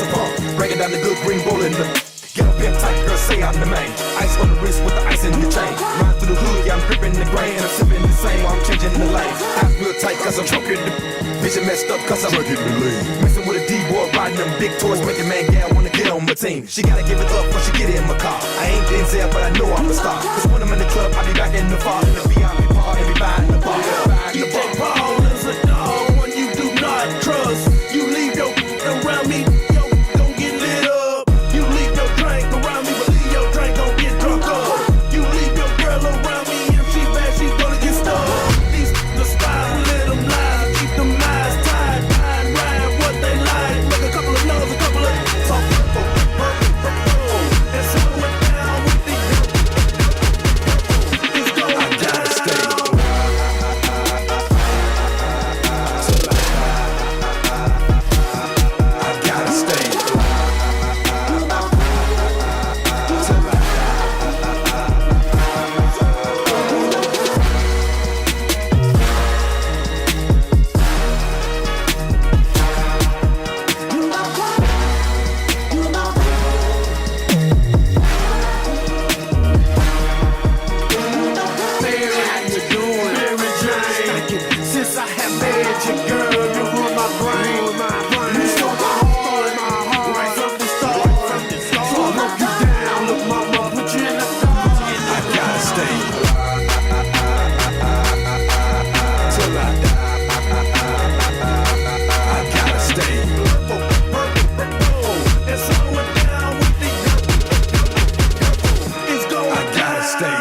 it's a pump. Break it down the good green roll in the. Get up in tight, girl, say I'm the man. Ice on the wrist with the ice in the chain. Ride through the hood, yeah, I'm gripping the grain. I'm sipping the same while I'm changing the lane. Eyes real tight, cause I'm drunk in the. Vision messed up, cause I'm drunk in the lane. Messing with a D-boy, riding them big toys, making man gal wanna get on my team. She gotta give it up when she get in my car. I ain't Denzel, but I know I'm a star. Cause when I'm in the club, I be back in the fall. In the VIP part, everybody in the bar. DJ Paul is a dog, one you do not trust. You leave your around me, yo, gon' get lit up. You leave your drink around me, but leave your drink gon' get drunk up. You leave your girl around me, if she bad, she's gonna get stuck. These the spies, let them lie, keep them eyes tied, ride what they like. Make a couple of no's, a couple of talk. And so I went down with the it's going down. Since I have met you, girl, you rule my brain. You stole my heart, right from the start. So I broke you down, look, mama, put you in the dark. I gotta stay till I die. I gotta stay. And so I went down with the it's going I gotta stay.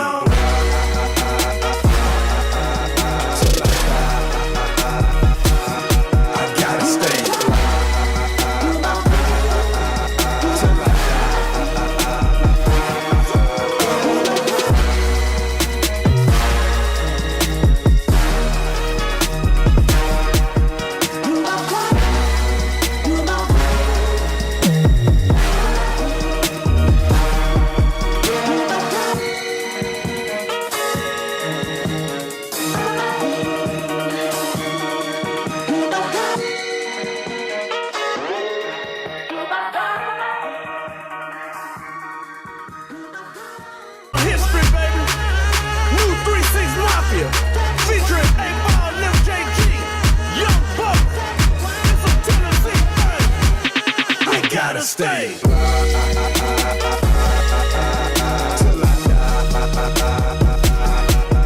History, baby. New 3-6 Mafia. Featuring 8-Ball, Lil JG. Young Buck. It's a Tennessee thing. I gotta stay. Till I die.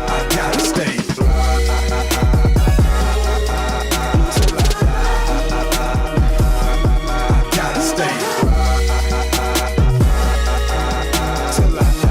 I gotta stay. Till I die. I gotta stay. Till I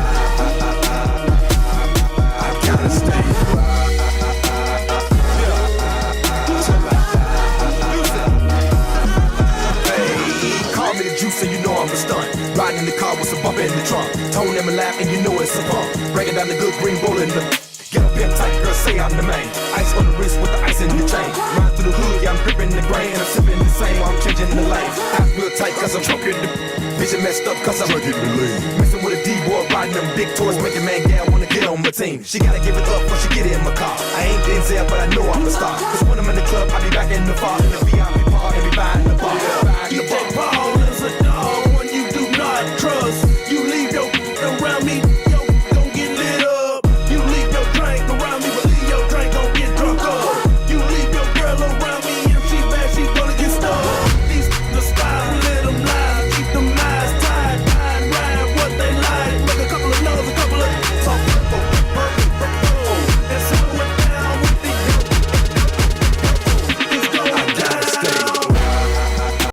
so you know I'm a stunt. Riding in the car with some bump in the trunk. Tone them and laugh and you know it's a pump. Breaking down the good green roll in the. Get up in tight, girl, say I'm the man. Ice on the wrist with the ice in the chain. Ride through the hood, yeah, I'm gripping the grain. I'm sipping the same while I'm changing the lane. Eyes real tight, cause I'm drunk in the. Vision messed up, cause I'm drunk in the lane. Messing with a D-boy, riding them big toys, making man gal wanna get on my team. She gotta give it up when she get in my car. I ain't Denzel, but I know I'm a star. Cause when I'm in the club, I be back in the fall. In the VIP part, everybody in the bar.